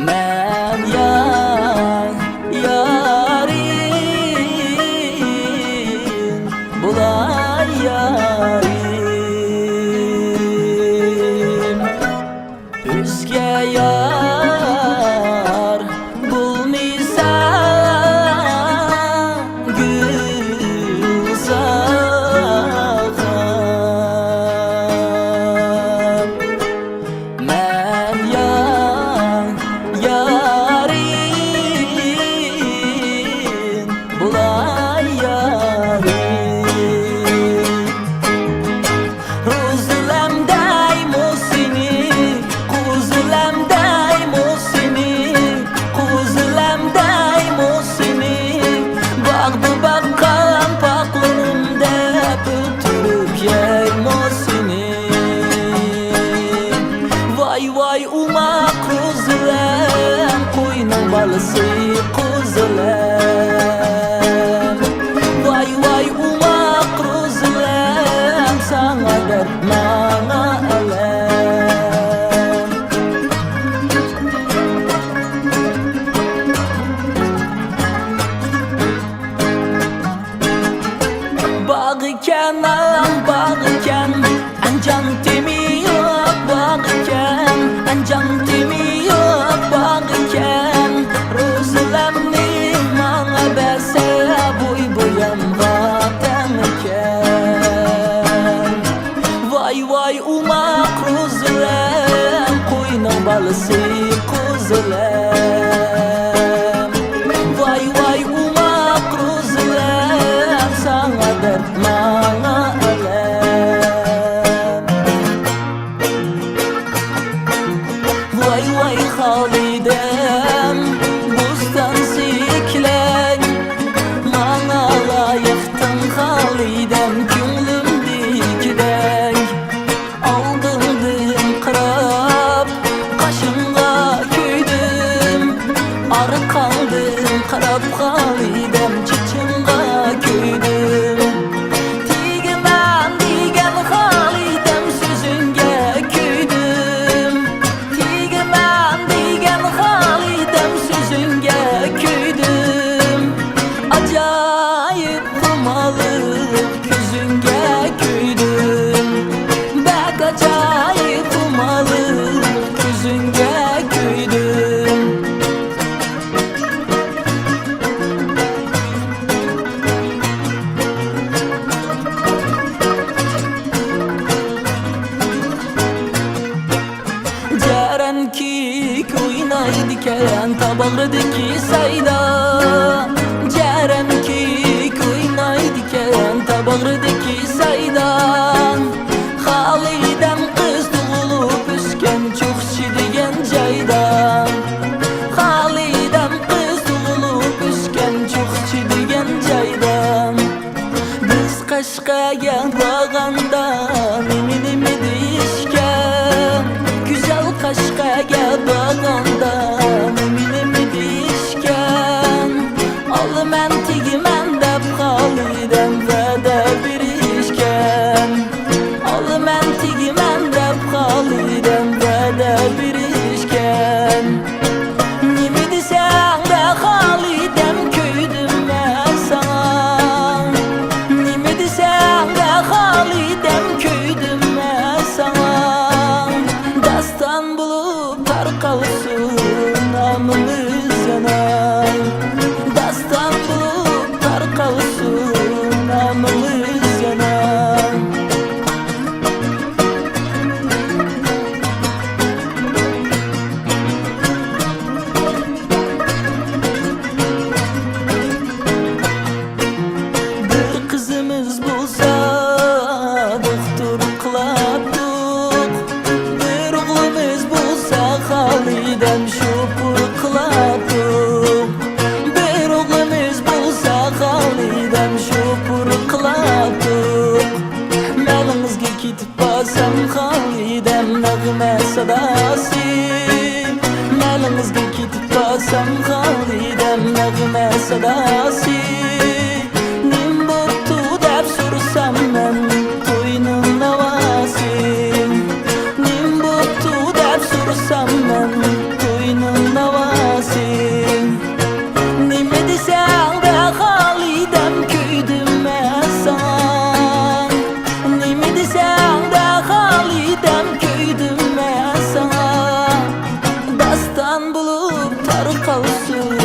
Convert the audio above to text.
Men yarim bulay yarim Özge yar bulmisa güzel Men yarim bulay yarim Ruzulemday musini kuzulemday musini kuzulemday musini Bağdı bakkan paklımda ötürüp yer musini Vay vay umak kuzulem koyunun balısı kuzulem Vay vay umak kuzulem sana dert mana elem Bağıken bağıken ancan temi yok bağıken ancan temi yok bağıken Ruzulemni mana berse boy boyam vatanken Vay vay umak ruzulem koyunun balısı kuzulem Vay vay umak ruzulem sana dert mana elem Vay vay halidem bustan siklek Mana layıktın halidem künlüm dikdek Aldırdım kırap kaşımda küydüm Arı kaldım kırap halidem çıçımda küydüm Tigimen digen halidem sözünge küydüm Tigimen digen halidem sözünge küydüm Acayip kumalıp gözünge küydüm Bek acayip kumalıp gözünge küydüm Ceren ki oynaydiken tabağıdaki sayda Ceren ki oynaydiken tabağıdaki saydan Halidem kız doğulup üsken çok şidigen caydan Halidem kız doğulup üsken çok şidigen caydan Biz Kaşkaya bağandan emin dişken Güzel Kaşkaya bağandan emin dişken Al men tigimen dep halidem ve de bir işken Al men tigimen dep halidem ve de bir işken Nimi desen de halidem küydüm ben sana Nimi desen de halidem küydüm ben sana Dastan bulup tarkalsın namımız yanar Dastan bulup tarkalsın namımız yanar Bir kızımız bulsa doktor kılaptık Bir oğlumuz bulsa halidem şükür kılaptık Bir oğlumuz bulsa halidem şükür kılaptık Malımızga ketip basam halidem nağme sadası Malımızga ketip basam halidem nağme sadası Nim bo'ptu deb so'rasam men to'yning navosi Nim bo'ptu deb so'rasam men to'yning navosi tarqalsın